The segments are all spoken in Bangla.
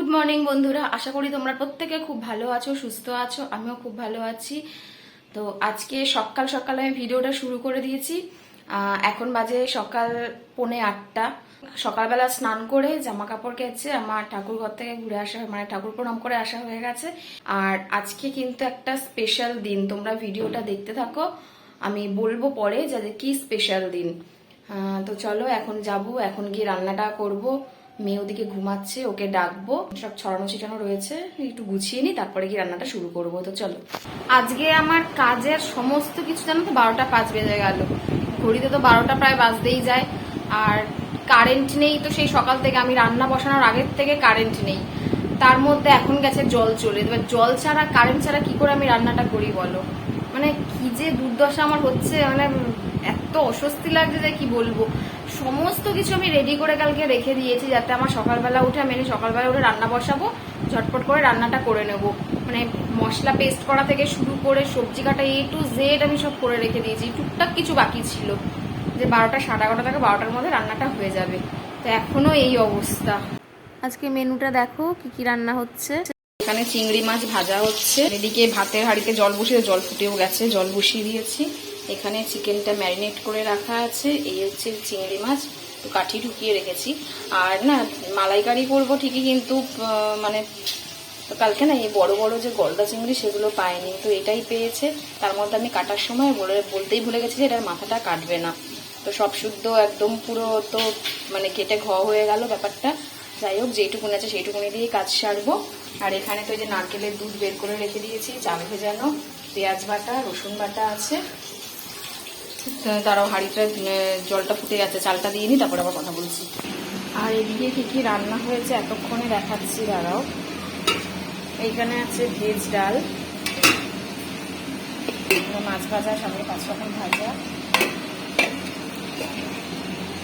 গুড মর্নিং বন্ধুরা, আশা করি তোমরা প্রত্যেকে খুব ভালো আছো, সুস্থ আছো। আমিও খুব ভালো আছি। তো আজকে সকাল সকাল আমি ভিডিওটা শুরু করে দিয়েছি। এখন বাজে সকাল 7:45। সকালবেলা স্নান করে জামা কাপড় কেচে আমার ঠাকুর ঘর থেকে ঘুরে আসা, মানে ঠাকুর প্রণাম করে আসা হয়ে গেছে। আর আজকে কিন্তু একটা স্পেশাল দিন, তোমরা ভিডিওটা দেখতে থাকো, আমি বলবো পরে যে কি স্পেশাল দিন। তো চলো এখন যাব, এখন গিয়ে রান্নাটা করব। মেয়ে ওদিকে ঘুমাচ্ছে, ওকে ডাকবো। সব ছড়ানো ছিটানো রয়েছে, একটু গুছিয়ে নি, তারপরে গিয়ে রান্নাটা শুরু করব। তো চলো, আজকে আমার কাজের সমস্ত কিছু জানো তো 12টা 5 বেজে গেল। ঘড়িতে তো 12টা প্রায় বাজতেই যায়। আর কারেন্ট নেই, তো সেই সকাল থেকে আমি রান্না বসানোর আগের থেকে কারেন্ট নেই। তার মধ্যে এখন গেছে জল চলে, এবার জল ছাড়া কারেন্ট ছাড়া কি করে আমি রান্নাটা করি বলো। মানে কি যে দুর্দশা আমার হচ্ছে, মানে এত অস্বস্তি লাগছে যে কি বলবো। সমস্ত কিছু আমি রেডি করে কালকে রেখে দিয়েছি, যাতে আমার সকালবেলা উঠে আমি সকালবেলা উঠে রান্না বসাবো, ঝটপট করে রান্নাটা করে নেব। মানে মশলা পেস্ট করা থেকে শুরু করে সবজি কাটা A to Z আমি সব করে রেখে দিয়েছি। টুকটাক কিছু বাকি ছিল, যে 12টা 11:30 থেকে 12টার মধ্যে রান্নাটা হয়ে যাবে। তো এখনো এই অবস্থা। আজকে মেনুটা দেখো কি কি রান্না হচ্ছে। এখানে চিংড়ি মাছ ভাজা হচ্ছে, এদিকে ভাতের হাঁড়িতে জল বসিয়ে, জল ফুটেও গেছে, জল বসিয়ে দিয়েছি। এখানে চিকেনটা ম্যারিনেট করে রাখা আছে। এই হচ্ছে চিংড়ি মাছ, তো কাঠি ঢুকিয়ে রেখেছি। আর না, মালাইকারি করবো ঠিকই, কিন্তু মানে কালকে না এই বড় বড় যে গলদা চিংড়ি সেগুলো পাইনি, তো এটাই পেয়েছে। তার মধ্যে আমি কাটার সময় বলতেই ভুলে গেছি যে এটার মাথাটা কাটবে না। তো সব শুদ্ধ একদম পুরো তো মানে কেটে হয়ে গেল ব্যাপারটা। যাই হোক, যেইটুকুন আছে সেইটুকুনি দিয়ে কাজ সারবো। আর এখানে তো এই যে নারকেলের দুধ বের করে রেখে দিয়েছি, চাল ভেজানো, পেঁয়াজ বাটা, রসুন বাটা আছে। তারাও হাঁড়িটা জলটা ফুটে গেছে, চালটা দিয়ে নিই, তারপর আবার কথা বলছি। আর এদিকে কি কি রান্না হয়েছে এতক্ষণে দেখাচ্ছি, দাঁড়াও। এইখানে আছে ভেজ ডাল, মাছ ভাজা, সামনে 5 রকম ভাজা।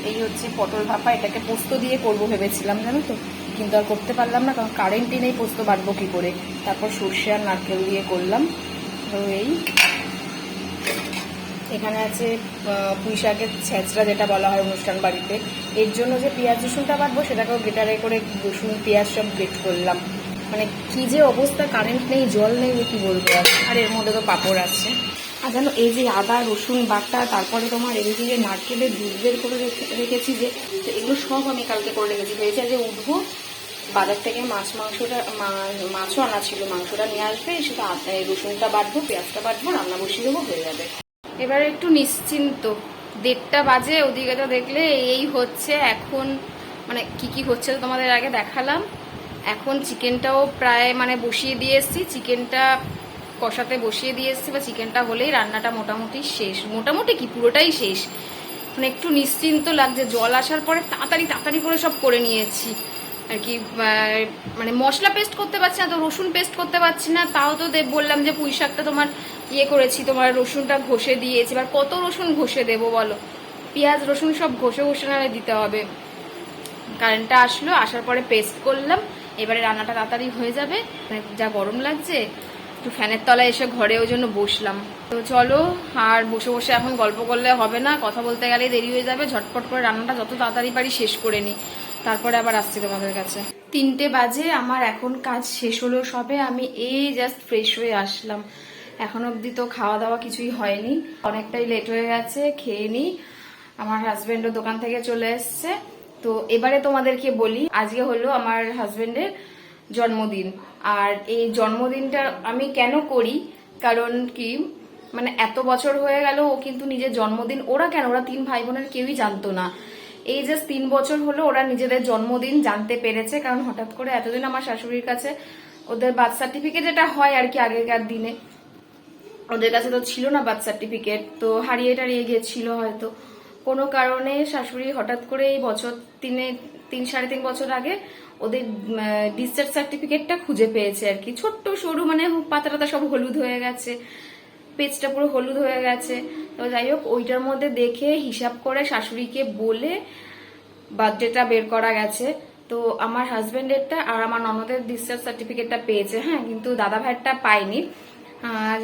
এই হচ্ছে পটল ভাপা, এটাকে পোস্ত দিয়ে করবো ভেবেছিলাম জানো তো, কিন্তু আর করতে পারলাম না, কারণ কারেন্টই নেই, পোস্ত বাটবো কি করে। তারপর সর্ষে আর নারকেল দিয়ে করলাম। তো এই এখানে আছে পুঁই শাকের ছেঁচড়া, যেটা বলা হয় অনুষ্ঠান বাড়িতে। এর জন্য যে পেঁয়াজ রসুনটা বাটবো, সেটাকেও গ্রেটারে করে রসুন পেঁয়াজ সব গ্রেট করলাম। মানে কি যে অবস্থা, কারেন্ট নেই, জল নেই, কি বলবো। আর এর মধ্যে তো পাঁপড় আছে। আর জানো, এই যে আদা রসুন বাটা, তারপরে তোমার এদিকে নারকেলের দুধ বের করে রেখেছি, যে এগুলো সব আমি কালকে করে রেখেছি। ভেবেছি যে উঠবো বাজার থেকে, মাছও আনা ছিল, মাংসটা নিয়ে আসবে, শুধু রসুনটা বাটবো, পেঁয়াজটা বাটবো, রান্না বসিয়ে দেবো, হয়ে যাবে। এবার একটু নিশ্চিন্ত। 1:30 বাজে, ওদিকে তো দেখলে এই হচ্ছে এখন। মানে কি কি হচ্ছে তোমাদের আগে দেখালাম। এখন চিকেনটাও প্রায় মানে বসিয়ে দিয়ে এসছি, চিকেনটা কষাতে বসিয়ে দিয়ে এসছি, বা চিকেনটা হলেই রান্নাটা মোটামুটি শেষ। মোটামুটি কি, পুরোটাই শেষ। মানে একটু নিশ্চিন্ত লাগছে, জল আসার পরে তাড়াতাড়ি তাড়াতাড়ি করে সব করে নিয়েছি আর কি। মানে মশলা পেস্ট করতে পারছি না, তো রসুন পেস্ট করতে পারছি না। তাও তো বললাম যে পুঁই শাকটা তোমার করেছি, তোমার রসুনটা ঘষে দিয়েছি। এবার কত রসুন ঘষে দেবো বলো, পেঁয়াজ রসুন সব ঘষে ঘষে নাহলে দিতে হবে। কারেন্টটা আসলো, আসার পরে পেস্ট করলাম। এবারে রান্নাটা তাড়াতাড়ি হয়ে যাবে। যা গরম লাগছে, একটু ফ্যানের তলায় এসে ঘরে ওই জন্য বসলাম। তো চলো, আর বসে বসে এখন গল্প করলে হবে না, কথা বলতে গেলেই দেরি হয়ে যাবে। ঝটপট করে রান্নাটা যত তাড়াতাড়ি পারি শেষ করে নিই, তারপরে আবার আসছি তোমাদের কাছে। 3টে বাজে, আমার এখন কাজ শেষ হলো সবে। আমি এই জাস্ট ফ্রেশ হয়ে আসলাম। এখন অবধি তো খাওয়া দাওয়া কিছুই হয়নি, অনেকটাই লেট হয়ে গেছে, খেয়ে নিই। আমার হাজবেন্ডও দোকান থেকে চলে এসছে। তো এবারে তোমাদেরকে বলি, আজকে হলো আমার হাজবেন্ডের জন্মদিন। আর এই জন্মদিনটা আমি কেন করি, কারণ কি, মানে এত বছর হয়ে গেল, ও কিন্তু নিজের জন্মদিন, ওরা 3 ভাই বোনের কেউই জানতো না। এই জাস্ট 3 বছর হলো ওরা নিজেদের জন্মদিন জানতে পেরেছে, কারণ হঠাৎ করে এতদিন আমার শাশুড়ির কাছে ওদের বার্থ সার্টিফিকেট যেটা হয় আর কি আগেকার দিনে, ওদের কাছে তো ছিল না বার্থ সার্টিফিকেট। তো হারিয়ে টারিয়ে গিয়েছিল হয়তো কোনো কারণে। শাশুড়ি হঠাৎ করে এই বছর 3-3.5 বছর আগে ওদের ডিসচার্জ সার্টিফিকেটটা খুঁজে পেয়েছে আর কি। ছোট্ট সরু, মানে পাতা সব হলুদ হয়ে গেছে, পেজটা পুরো হলুদ হয়ে গেছে। তো যাই হোক, ওইটার মধ্যে দেখে হিসাব করে শাশুড়িকে বলে বার্থডেটা বের করা গেছে। তো আমার হাজবেন্ডেরটা আর আমার ননদের ডিসচার্জ সার্টিফিকেটটা পেয়েছে, হ্যাঁ, কিন্তু দাদা ভাইয়েরটা পাইনি।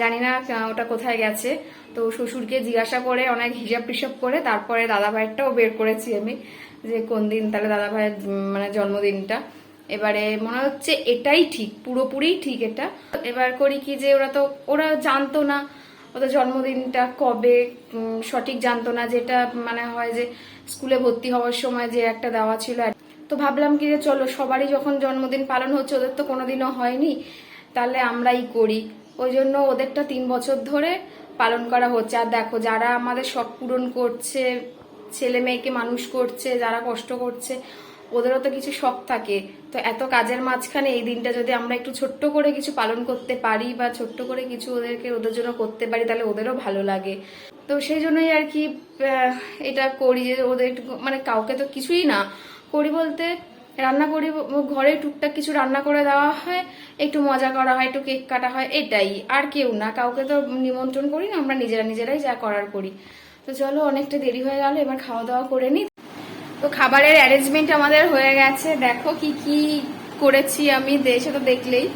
জানি না ওটা কোথায় গেছে। তো শ্বশুরকে জিজ্ঞাসা করে অনেক হিসাব টিসাব করে তারপরে দাদা ভাইয়েরটাও বের করেছি আমি, যে কোন দিন তাহলে দাদা ভাইয়ের মানে জন্মদিনটা। এবারে মনে হচ্ছে এটাই ঠিক, পুরোপুরি ঠিক এটা। এবার করি কি যে ওরা জানতো না ওদের জন্মদিনটা কবে, সঠিক জানতো না, যেটা মানে হয় যে স্কুলে ভর্তি হওয়ার সময় যে একটা দেওয়া ছিল। তো ভাবলাম কি যে চলো সবারই যখন জন্মদিন পালন হচ্ছে, ওদের তো কোনোদিনও হয়নি, তাহলে আমরাই করি। ওই জন্য ওদেরটা 3 বছর ধরে পালন করা হচ্ছে। আর দেখো যারা আমাদের শখ পূরণ করছে, ছেলে মেয়েকে মানুষ করছে, যারা কষ্ট করছে, ওদেরও তো কিছু শখ থাকে। তো এত কাজের মাঝখানে এই দিনটা যদি আমরা একটু ছোট্ট করে কিছু পালন করতে পারি বা ছোট্ট করে কিছু ওদের জন্য করতে পারি, তাহলে ওদেরও ভালো লাগে। তো সেই জন্যই আর কি এটা করি, যে ওদের মানে কাউকে তো কিছুই না করি বলতে, রান্না করি ঘরে, টুকটাক কিছু রান্না করে দেওয়া হয়, একটু মজা করা হয়, একটু কেক কাটা হয়, এটাই। আর কেউ না, কাউকে তো নিমন্ত্রণ করি না, আমরা নিজেরাই যা করার করি। তো চলো, অনেকটা দেরি হয়ে গেল, এবার খাওয়া দাওয়া করে নিই। তো খাবারের অ্যারেঞ্জমেন্ট আমাদের হয়ে গেছে, দেখো কি কি করেছি আমি, দেশে তো দেখলেই।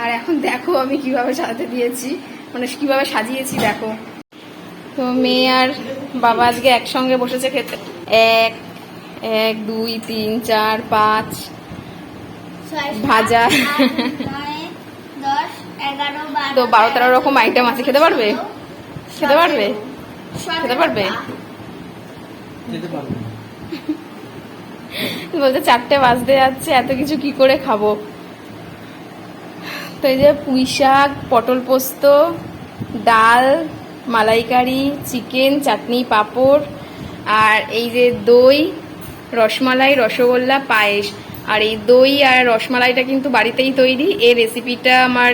আর এখন দেখো আমি কিভাবে সাজাতে দিয়েছি, মানে কিভাবে সাজিয়েছি দেখো। তো মেয়ে আর বাবা আজকে একসঙ্গে বসেছে খেতে। 1 1 2 3 4 5 ভাজা। তো 12-13 রকম আইটেম আছে। খেতে পারবে? খেতে পারবে? খেতে পারবে? বলতে 4টে বাজতে যাচ্ছে, এত কিছু কি করে খাবো। তো এই যে পুঁই শাক, পটল পোস্ত, ডাল, মালাইকারি, চিকেন, চাটনি, পাঁপড়, আর এই যে দই, রসমালাই, রসগোল্লা, পায়েস। আর এই দই আর রসমালাইটা কিন্তু বাড়িতেই তৈরি। এই রেসিপিটা আমার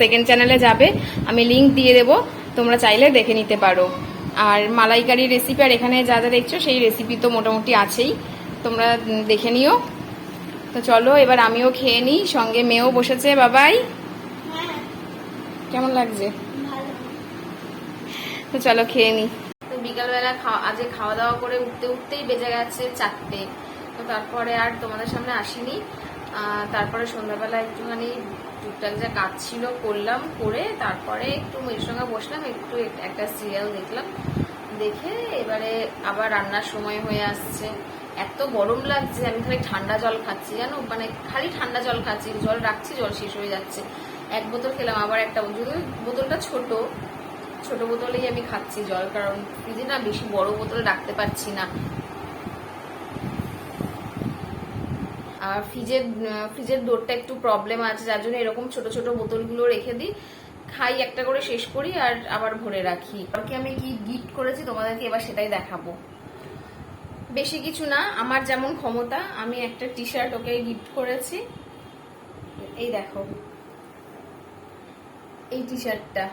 সেকেন্ড চ্যানেলে যাবে, আমি লিংক দিয়ে দেবো, তোমরা চাইলে দেখে নিতে পারো। আর মালাইকারি রেসিপি আর এখানে যা যা দেখছো সেই রেসিপি তো মোটামুটি আছেই, তোমরা দেখে নিও। তো চলো এবার আমিও খেয়ে নিই, সঙ্গে মেয়েও বসেছে। বাবাই, কেমন লাগছে? তো চলো খেয়ে নিই। তো বিকালবেলা আজকে খাওয়া দাওয়া করে উঠতেই বেজে গেছে 4টে। তো তারপরে আর তোমাদের সামনে আসিনি। তারপরে সন্ধ্যাবেলা একটুখানি টুকটাক যা কাজ ছিল করলাম, করে তারপরে একটু মেয়ের সঙ্গে বসলাম, একটু একটা সিরিয়াল দেখলাম, দেখে এবারে আবার রান্নার সময় হয়ে আসছে। এত গরম লাগছে, আমি খালি ঠান্ডা জল খাচ্ছি জানো, মানে খালি ঠান্ডা জল খাচ্ছি, জল রাখছি, জল শেষ হয়ে যাচ্ছে। 1 বোতল খেলাম, আবার একটা, যদিও বোতলটা ছোট বোতলেই আমি খাচ্ছি জল, কারণ ফ্রিজে না বেশি বড় বোতল রাখতে পারছি না। আর ফ্রিজের ডোরটা একটু প্রবলেম আছে, যার জন্য এরকম ছোট ছোট বোতলগুলো রেখে দিই, খাই, একটা করে শেষ করি আর আবার ভরে রাখি। আমি কি গিফট করেছি তোমাদেরকে এবার সেটাই দেখাবো। বেশি কিছু না, আমার যেমন ক্ষমতা, আমি একটা টি শার্ট ওকে গিফট করেছি। এই দেখো, এই টি শার্টটা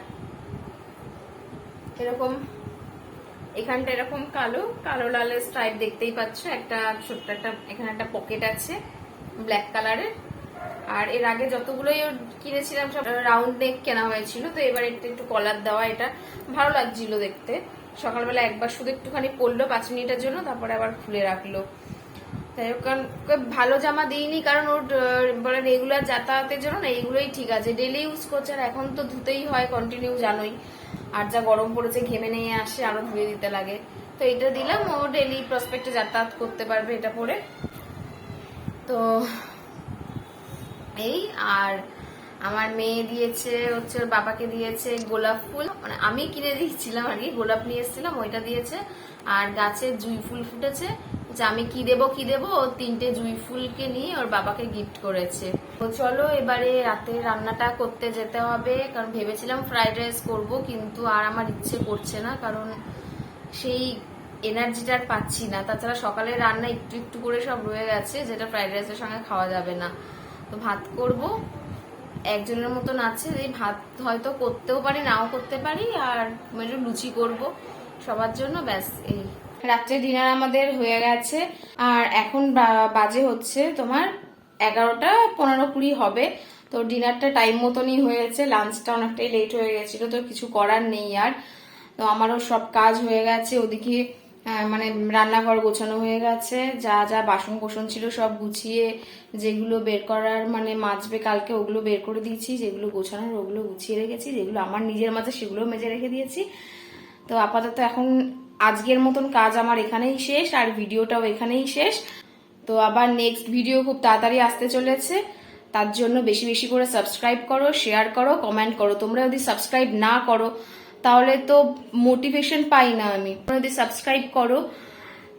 এরকম, এখানটা এরকম কালো কালো লালের স্ট্রাইপ দেখতেই পাচ্ছ, একটা ছোট্ট একটা এখানে একটা পকেট আছে ব্ল্যাক কালারের। আর এর আগে যতগুলোই কিনেছিলাম সব রাউন্ড নেক কেনা হয়েছিল, তো এবার একটু কলার দেওয়া, এটা ভালো লাগছিল দেখতে। সকালবেলা একবার শুধু একটুখানি পরলো 5 মিনিটের জন্য, তারপরে আবার খুলে রাখলো। তাই কারণ ভালো জামা দিইনি, কারণ ওর বলে রেগুলার যাতায়াতের জন্য না, এইগুলোই ঠিক আছে, ডেলি ইউজ করছে। আর এখন তো ধুতেই হয় কন্টিনিউ, জানোই। আর যা গরম পড়েছে, ঘেমে নিয়ে আসে, আরো ধুয়ে দিতে লাগে। তো এটা দিলাম, ও ডেলি প্রসপেক্টে যাতায়াত করতে পারবে এটা পরে। তো এই, আর আমার মেয়ে দিয়েছে হচ্ছে, ওর বাবাকে দিয়েছে গোলাপ ফুল, মানে আমি কিনে দিয়েছিলাম আর কি, গোলাপ নিয়ে এসেছিলাম, ওইটা দিয়েছে। আর গাছে জুঁই ফুল ফুটেছে, যে আমি কি দেবো ও 3টে জুঁই ফুলকে নিয়ে ওর বাবাকে গিফট করেছে। তো চলো এবারে রাতে রান্নাটা করতে যেতে হবে, কারণ ভেবেছিলাম ফ্রাইড রাইস করবো, কিন্তু আর আমার ইচ্ছে করছে না, কারণ সেই এনার্জিটা আর পাচ্ছি না। তাছাড়া সকালে রান্না একটু একটু করে সব রয়ে গেছে, যেটা ফ্রাইড রাইসের সঙ্গে খাওয়া যাবে না। তো ভাত করব, একজনের মতন আছে, এই ভাত হয়তো করতেও পারি, নাও করতে পারি, আর একটু লুচি করব সবার জন্য, ব্যাস। এই রাত্রে ডিনার আমাদের হয়ে গেছে, আর এখন বাজে হচ্ছে তোমার 11টা 15-20 হবে। তো ডিনারটা টাইম মতনই হয়েছে, লাঞ্চটা অনেকটাই লেট হয়ে গেছিল, তো কিছু করার নেই আর। তো আমারও সব কাজ হয়ে গেছে, ওদিকে মানে রান্নাঘর গোছানো হয়ে গেছে, যা যা বাসন কোসন ছিল সব গুছিয়ে, যেগুলো বের করার মানে মাজবে কালকে ওগুলো বের করে দিয়েছি, যেগুলো গোছানোর ওগুলো গুছিয়ে রেখেছি, যেগুলো আমার নিজের মাঝে সেগুলো মেজে রেখে দিয়েছি। তো আপাতত এখন আজকের মতন কাজ আমার এখানেই শেষ, আর ভিডিওটাও এখানেই শেষ। তো আবার নেক্সট ভিডিও খুব তাড়াতাড়ি আসতে চলেছে, তার জন্য বেশি বেশি করে সাবস্ক্রাইব করো, শেয়ার করো, কমেন্ট করো। তোমরা যদি সাবস্ক্রাইব না করো তাহলে তো মোটিভেশন পাই না আমি। তোমরা যদি সাবস্ক্রাইব করো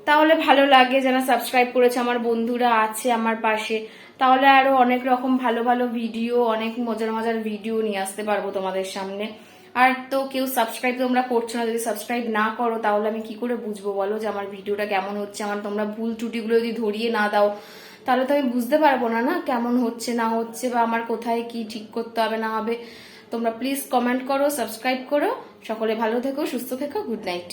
তাহলে ভালো লাগে, যারা সাবস্ক্রাইব করেছে আমার বন্ধুরা আছে আমার পাশে, তাহলে আরো অনেক রকম ভালো ভালো ভিডিও, অনেক মজার মজার ভিডিও নিয়ে আসতে পারবো তোমাদের সামনে। আর তো কেউ সাবস্ক্রাইব তোমরা করছো না, যদি সাবস্ক্রাইব না করো তাহলে আমি কি করে বুঝবো বলো যে আমার ভিডিওটা কেমন হচ্ছে? আমার তোমরা ভুল ত্রুটিগুলো যদি ধরিয়ে না দাও তাহলে তো আমি বুঝতে পারবো না না কেমন হচ্ছে না হচ্ছে, বা আমার কোথায় কি ঠিক করতে হবে না হবে। তোমরা প্লিজ কমেন্ট করো, সাবস্ক্রাইব করো। সকলে ভালো থেকো, সুস্থ থেকো। Good night.